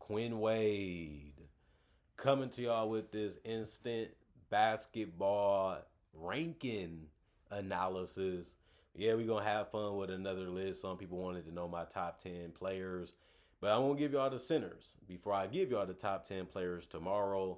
Quinn Wade, coming to y'all with this instant basketball ranking analysis. Yeah, we're going to have fun with another list. Some people wanted to know my top 10 players, but I won't give y'all the centers before I give y'all the top 10 players tomorrow.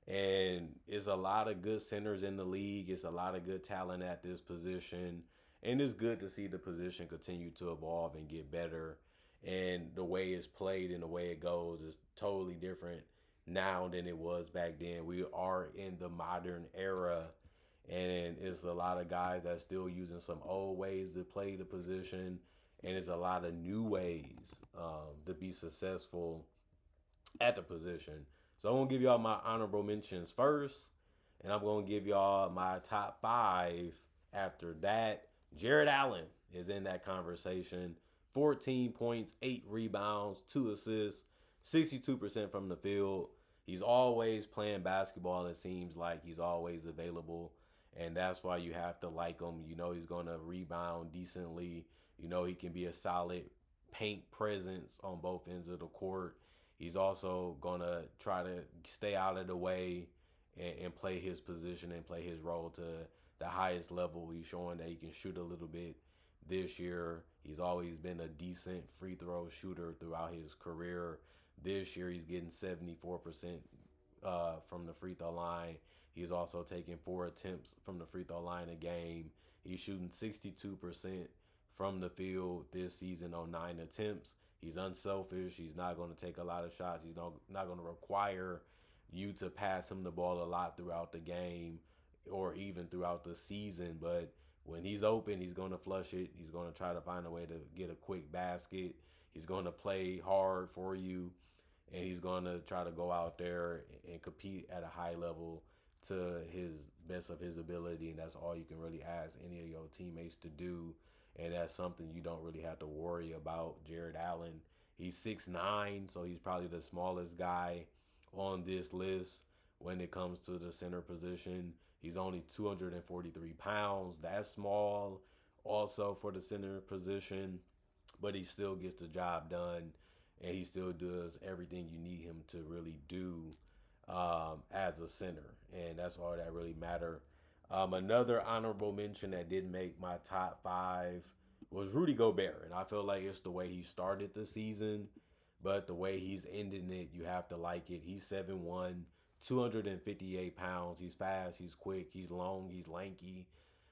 And it's a lot of good centers in the league. It's a lot of good talent at this position. And it's good to see the position continue to evolve and get better. And the way it's played and the way it goes is totally different now than it was back then. We are in the modern era, and it's a lot of guys that's still using some old ways to play the position, and it's a lot of new ways to be successful at the position. So I'm gonna give y'all my honorable mentions first, and I'm gonna give y'all my top five after that. Jared Allen is in that conversation. 14 points, 8 rebounds, 2 assists, 62% from the field. He's always playing basketball. It seems like he's always available, and that's why you have to like him. You know he's gonna rebound decently. You know he can be a solid paint presence on both ends of the court. He's also gonna try to stay out of the way and play his position and play his role to the highest level. He's showing that he can shoot a little bit this year. He's always been a decent free throw shooter throughout his career. This year, he's getting 74% from the free throw line. He's also taking 4 attempts from the free throw line a game. He's shooting 62% from the field this season on 9 attempts. He's unselfish. He's not going to take a lot of shots. He's not going to require you to pass him the ball a lot throughout the game or even throughout the season. But when he's open, he's going to flush it. He's going to try to find a way to get a quick basket. He's going to play hard for you, and he's going to try to go out there and compete at a high level to his best of his ability. And that's all you can really ask any of your teammates to do. And that's something you don't really have to worry about. Jared Allen, he's 6'9", so he's probably the smallest guy on this list when it comes to the center position. He's only 243 pounds. That's small also for the center position, but he still gets the job done, and he still does everything you need him to really do as a center, and that's all that really matter. Another honorable mention that didn't make my top five was Rudy Gobert, and I feel like it's the way he started the season, but the way he's ending it, you have to like it. He's 7'1", 258 pounds. He's fast, he's quick, he's long, he's lanky,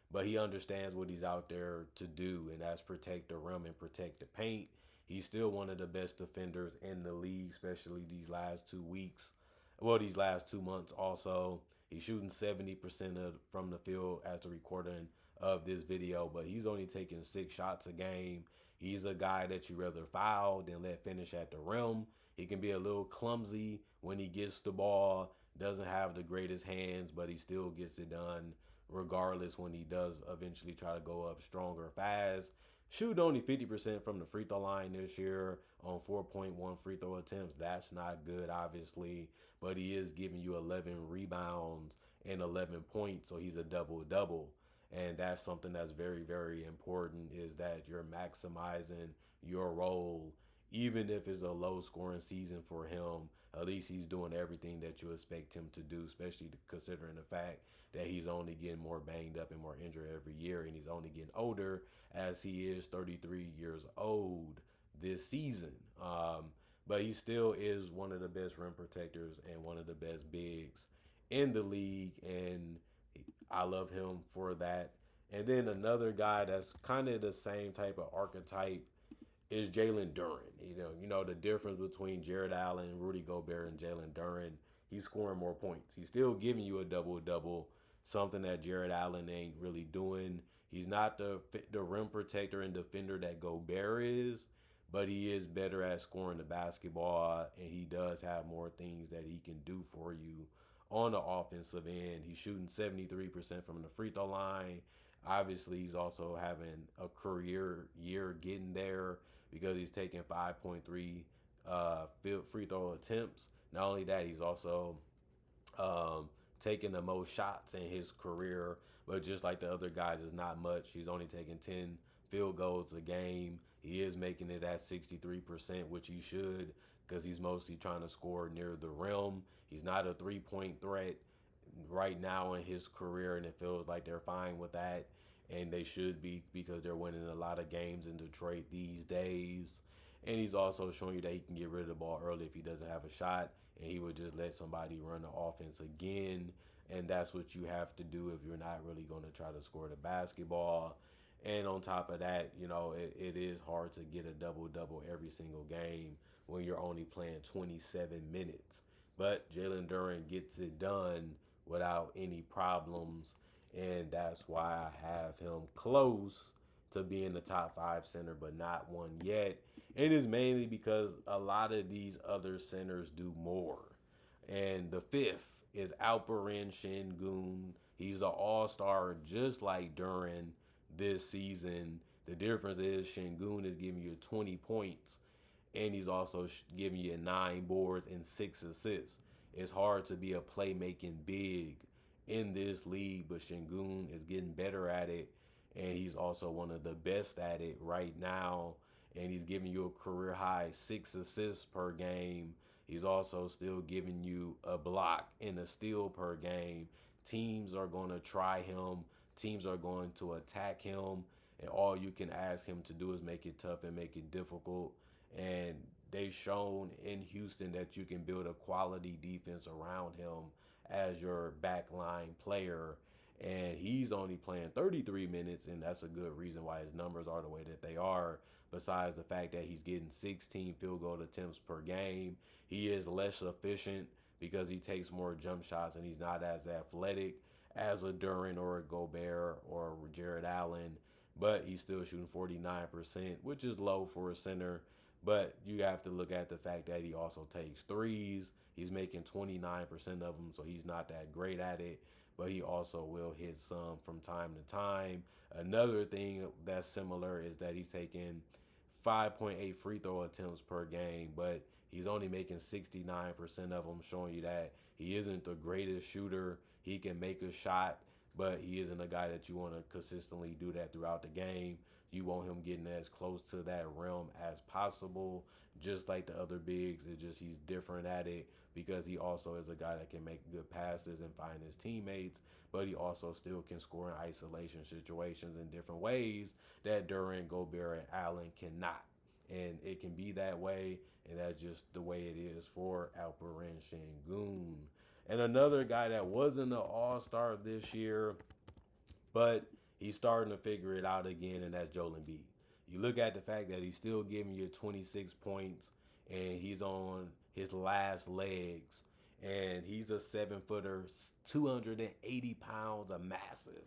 but he understands what he's out there to do, and that's protect the rim and protect the paint. He's still one of the best defenders in the league, especially these last 2 weeks. Well, these last 2 months also. He's shooting 70% from the field as the recording of this video, but he's only taking 6 shots a game. He's a guy that you rather foul than let finish at the rim. He can be a little clumsy when he gets the ball, doesn't have the greatest hands, but he still gets it done regardless when he does eventually try to go up stronger fast. Shoot only 50% from the free throw line this year on 4.1 free throw attempts. That's not good, obviously, but he is giving you 11 rebounds and 11 points, so he's a double-double. And that's something that's very, very important, is that you're maximizing your role. Even if it's a low-scoring season for him, at least he's doing everything that you expect him to do, especially considering the fact that he's only getting more banged up and more injured every year, and he's only getting older as he is 33 years old this season. But he still is one of the best rim protectors and one of the best bigs in the league, and I love him for that. And then another guy that's kind of the same type of archetype is Jalen Duren. You know the difference between Jared Allen, Rudy Gobert, and Jalen Duren. He's scoring more points. He's still giving you a double double, something that Jared Allen ain't really doing. He's not the rim protector and defender that Gobert is, but he is better at scoring the basketball, and he does have more things that he can do for you on the offensive end. He's shooting 73% from the free throw line. Obviously, he's also having a career year getting there because he's taking 5.3 free throw attempts. Not only that, he's also um, taking the most shots in his career, but just like the other guys, it's not much. He's only taking 10 field goals a game. He is making it at 63%, which he should, because he's mostly trying to score near the rim. He's not a 3-point threat right now in his career, and it feels like they're fine with that. And they should be, because they're winning a lot of games in Detroit these days. And he's also showing you that he can get rid of the ball early if he doesn't have a shot, and he would just let somebody run the offense again. And that's what you have to do if you're not really going to try to score the basketball. And on top of that, it is hard to get a double double every single game when you're only playing 27 minutes. But Jalen Duren gets it done without any problems. And that's why I have him close to being the top five center, but not one yet. And it's mainly because a lot of these other centers do more. And the fifth is Alperen Şengün. He's an all-star just like Duren this season. The difference is Şengün is giving you 20 points, and he's also giving you 9 boards and 6 assists. It's hard to be a playmaking big in this league, but Şengün is getting better at it, and he's also one of the best at it right now. And he's giving you a career high 6 assists per game. He's also still giving you a block and a steal per game. Teams are going to try him. Teams are going to attack him. And all you can ask him to do is make it tough and make it difficult. And they've shown in Houston that you can build a quality defense around him as your backline player. And he's only playing 33 minutes, and that's a good reason why his numbers are the way that they are. Besides the fact that he's getting 16 field goal attempts per game, he is less efficient because he takes more jump shots and he's not as athletic as a Duren or a Gobert or a Jared Allen. But he's still shooting 49%, which is low for a center. But you have to look at the fact that he also takes threes. He's making 29% of them, so he's not that great at it. But he also will hit some from time to time. Another thing that's similar is that he's taking 5.8 free throw attempts per game, but he's only making 69% of them, showing you that he isn't the greatest shooter. He can make a shot, but he isn't a guy that you want to consistently do that throughout the game. You want him getting as close to that rim as possible, just like the other bigs. It's just he's different at it because he also is a guy that can make good passes and find his teammates, but he also still can score in isolation situations in different ways that Duren, Gobert, and Allen cannot. And it can be that way, and that's just the way it is for Alperen Şengün. And another guy that wasn't an all-star this year, but he's starting to figure it out again, and that's Joel Embiid. You look at the fact that he's still giving you 26 points, and he's on his last legs, and he's a 7-footer, 280 pounds, a massive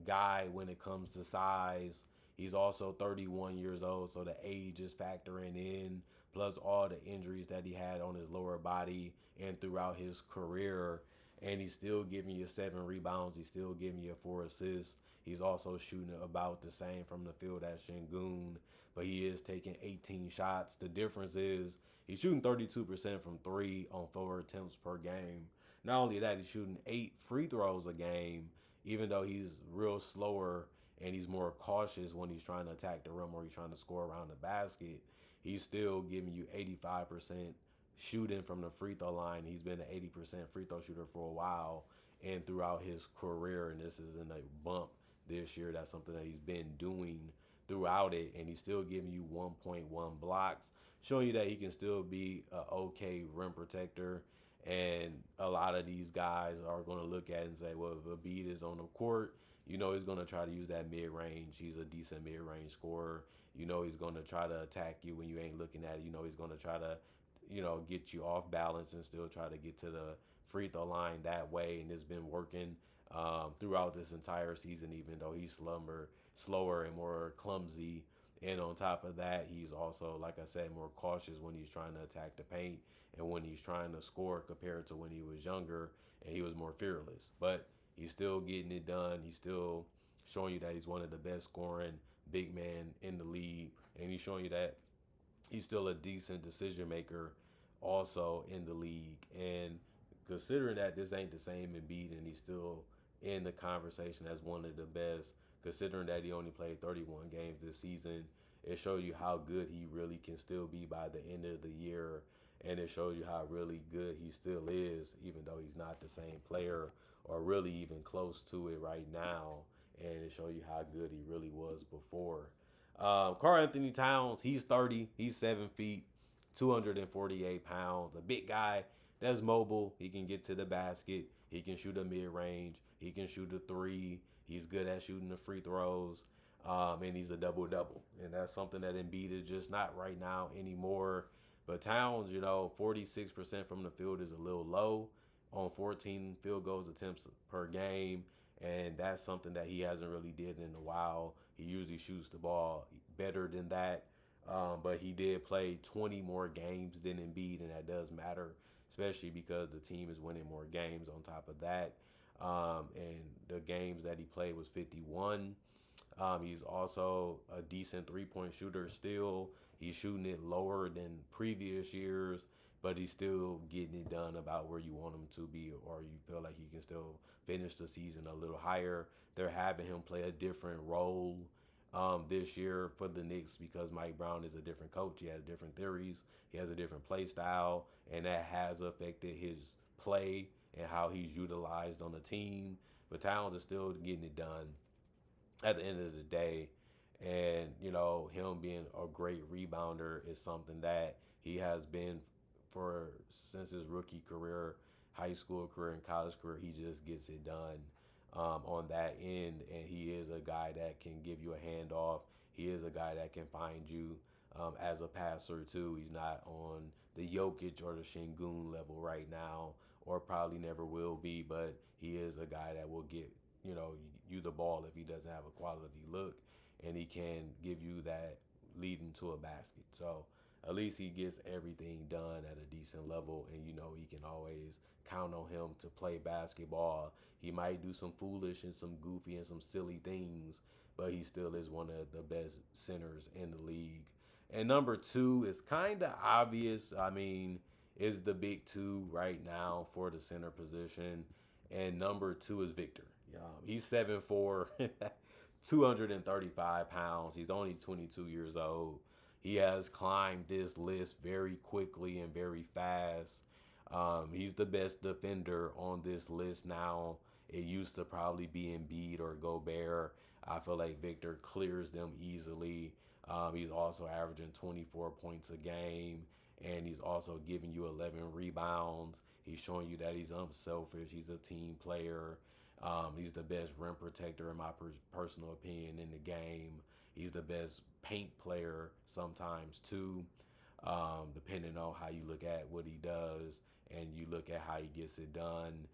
guy when it comes to size. He's also 31 years old, so the age is factoring in, plus all the injuries that he had on his lower body and throughout his career. And he's still giving you 7 rebounds. He's still giving you 4 assists. He's also shooting about the same from the field as Şengün, but he is taking 18 shots. The difference is he's shooting 32% from 3 on 4 attempts per game. Not only that, he's shooting 8 free throws a game, even though he's real slower and he's more cautious when he's trying to attack the rim or he's trying to score around the basket. He's still giving you 85% shooting from the free throw line. He's been an 80% free throw shooter for a while and throughout his career, and this isn't a bump this year. That's something that he's been doing throughout it, and he's still giving you 1.1 blocks, showing you that he can still be an okay rim protector. And a lot of these guys are going to look at it and say, well, if Embiid is on the court, he's going to try to use that mid-range. He's a decent mid-range scorer. He's going to try to attack you when you ain't looking at it. He's going to try to, get you off balance and still try to get to the free throw line that way. And it's been working throughout this entire season, even though he's slower and more clumsy. And on top of that, he's also, like I said, more cautious when he's trying to attack the paint and when he's trying to score compared to when he was younger and he was more fearless. But he's still getting it done. He's still showing you that he's one of the best scoring big men in the league. And he's showing you that he's still a decent decision maker also in the league. And considering that this ain't the same Embiid and he's still in the conversation as one of the best, considering that he only played 31 games this season, it shows you how good he really can still be by the end of the year. And it shows you how really good he still is, even though he's not the same player or really even close to it right now. And it shows you how good he really was before. Karl Anthony Towns, he's 30. He's 7 feet, 248 pounds. A big guy that's mobile. He can get to the basket. He can shoot a mid range. He can shoot a three. He's good at shooting the free throws. And he's a double double. And that's something that Embiid is just not right now anymore. But Towns, 46% from the field is a little low on 14 field goals attempts per game. And that's something that he hasn't really did in a while. He usually shoots the ball better than that. But he did play 20 more games than Embiid, and that does matter, especially because the team is winning more games on top of that. And the games that he played was 51. He's also a decent three-point shooter still. He's shooting it lower than previous years, but he's still getting it done about where you want him to be, or you feel like he can still finish the season a little higher. They're having him play a different role this year for the Knicks because Mike Brown is a different coach. He has different theories. He has a different play style, and that has affected his play and how he's utilized on the team. But Towns is still getting it done at the end of the day. And, him being a great rebounder is something that he has been for since his rookie career, high school career, and college career. He just gets it done on that end. And he is a guy that can give you a handoff. He is a guy that can find you as a passer, too. He's not on the Jokic or the Şengün level right now, or probably never will be, but he is a guy that will get you the ball if he doesn't have a quality look, and he can give you that leading to a basket. So at least he gets everything done at a decent level, and he can always count on him to play basketball. He might do some foolish and some goofy and some silly things, but he still is one of the best centers in the league. And number two is kind of obvious. I mean, is the big two right now for the center position, and number two is Victor. He's 7'4", 235 pounds. He's only 22 years old. He has climbed this list very quickly and very fast. He's the best defender on this list now. It used to probably be Embiid or Gobert. I feel like Victor clears them easily. He's also averaging 24 points a game, and he's also giving you 11 rebounds. He's showing you that he's unselfish. He's a team player. He's the best rim protector, in my personal opinion, in the game. He's the best paint player sometimes, too, depending on how you look at what he does and you look at how he gets it done.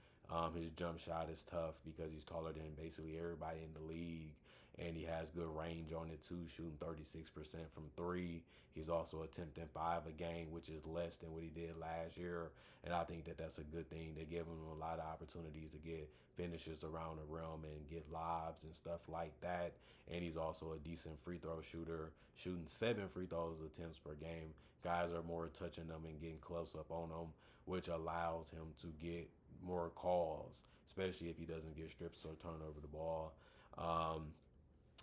His jump shot is tough because he's taller than basically everybody in the league, and he has good range on it, too, shooting 36% from three. He's also attempting 5 a game, which is less than what he did last year, and I think that that's a good thing. They give him a lot of opportunities to get finishes around the rim and get lobs and stuff like that. And he's also a decent free throw shooter, shooting 7 free throws attempts per game. Guys are more touching them and getting close up on them, which allows him to get more calls, especially if he doesn't get strips or turn over the ball.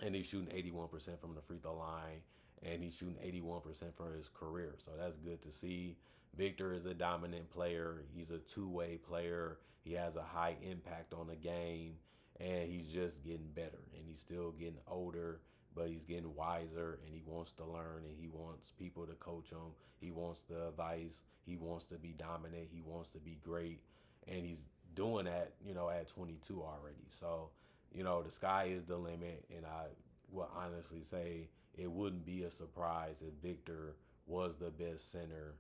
And he's shooting 81% from the free throw line, and he's shooting 81% for his career. So that's good to see. Victor is a dominant player. He's a two-way player. He has a high impact on the game, and he's just getting better. And he's still getting older, but he's getting wiser, and he wants to learn, and he wants people to coach him. He wants the advice. He wants to be dominant. He wants to be great, and he's doing that, at 22 already. So, the sky is the limit, and I will honestly say it wouldn't be a surprise if Victor was the best center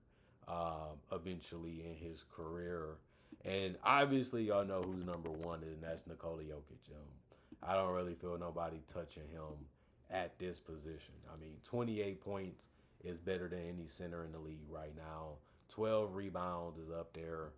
eventually in his career. And obviously, y'all know who's number one is, and that's Nikola Jokic. I don't really feel nobody touching him at this position. I mean, 28 points is better than any center in the league right now. 12 rebounds is up there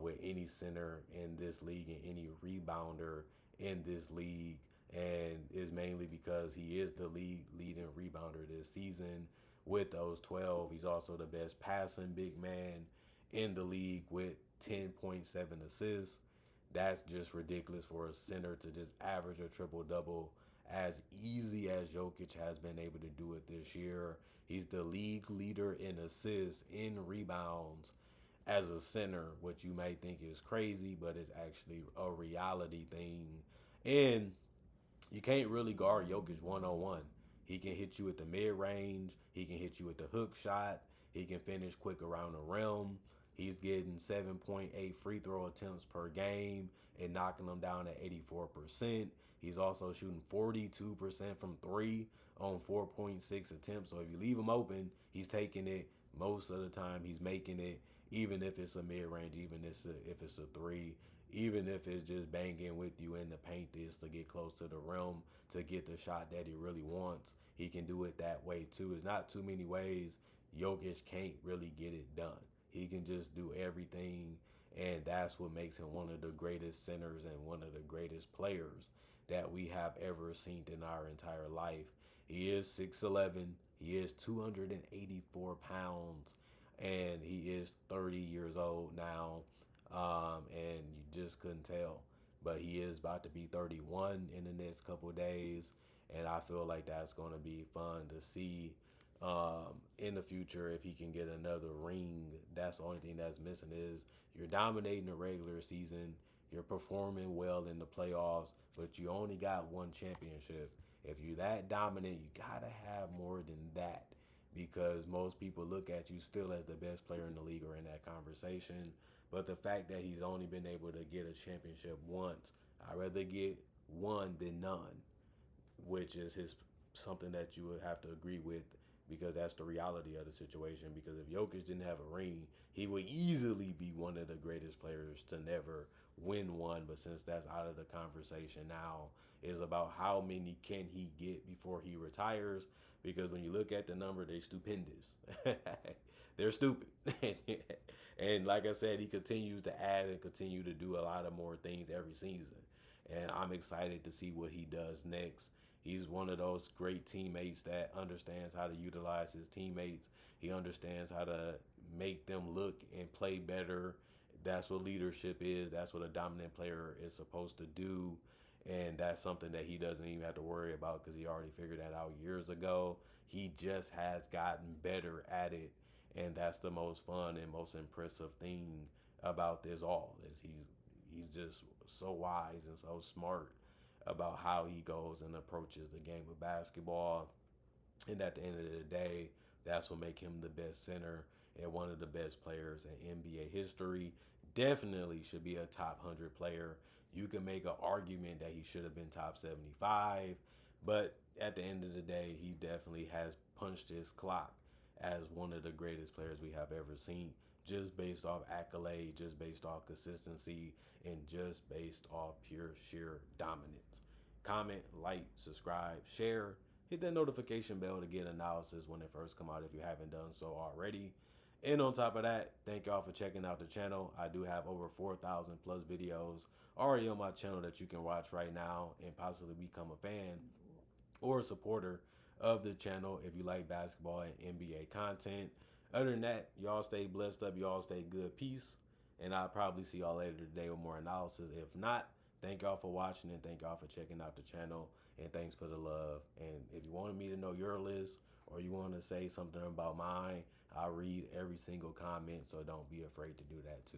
with any center in this league and any rebounder in this league, and is mainly because he is the league leading rebounder this season with those 12. He's also the best passing big man in the league with 10.7 assists. That's just ridiculous for a center to just average a triple-double as easy as Jokic has been able to do it this year. He's the league leader in assists, in rebounds as a center, which you may think is crazy, but it's actually a reality thing. And you can't really guard Jokic 1-on-1. He can hit you at the mid range. He can hit you at the hook shot. He can finish quick around the rim. He's getting 7.8 free throw attempts per game and knocking them down at 84%. He's also shooting 42% from three on 4.6 attempts. So if you leave him open, he's taking it. Most of the time, he's making it, even if it's a mid range, even if it's a three, even if it's just banging with you in the paint this to get close to the rim to get the shot that he really wants. He can do it that way too. It's not too many ways Jokic can't really get it done. He can just do everything, and that's what makes him one of the greatest centers and one of the greatest players that we have ever seen in our entire life. He is 6'11", he is 284 pounds, and he is 30 years old now, and you just couldn't tell. But he is about to be 31 in the next couple of days, and I feel like that's going to be fun to see in the future if he can get another ring. That's the only thing that's missing is you're dominating the regular season, you're performing well in the playoffs, but you only got one championship. If you're that dominant, you gotta have more than that because most people look at you still as the best player in the league or in that conversation. But the fact that he's only been able to get a championship once, I'd rather get one than none, which is his something that you would have to agree with because that's the reality of the situation. Because if Jokic didn't have a ring, he would easily be one of the greatest players to never win one. But since that's out of the conversation now, is about how many can he get before he retires. Because when you look at the number, they're stupendous. They're stupid. And like I said, he continues to add and continue to do a lot of more things every season. And I'm excited to see what he does next. He's one of those great teammates that understands how to utilize his teammates. He understands how to make them look and play better. That's what leadership is. That's what a dominant player is supposed to do. And that's something that he doesn't even have to worry about because he already figured that out years ago. He just has gotten better at it. And that's the most fun and most impressive thing about this all is he's just so wise and so smart about how he goes and approaches the game of basketball. And at the end of the day, that's what make him the best center and one of the best players in NBA history. Definitely should be a top 100 player. You can make an argument that he should have been top 75, but at the end of the day, he definitely has punched his clock as one of the greatest players we have ever seen, just based off accolade, just based off consistency, and just based off pure sheer dominance. Comment, like, subscribe, share, hit that notification bell to get analysis when it first come out if you haven't done so already. And on top of that, thank y'all for checking out the channel. I do have over 4,000 plus videos already on my channel that you can watch right now and possibly become a fan or a supporter of the channel if you like basketball and NBA content. Other than that, y'all stay blessed up. Y'all stay good. Peace. And I'll probably see y'all later today with more analysis. If not, thank y'all for watching and thank y'all for checking out the channel. And thanks for the love. And if you wanted me to know your list or you want to say something about mine, I'll read every single comment. So don't be afraid to do that too.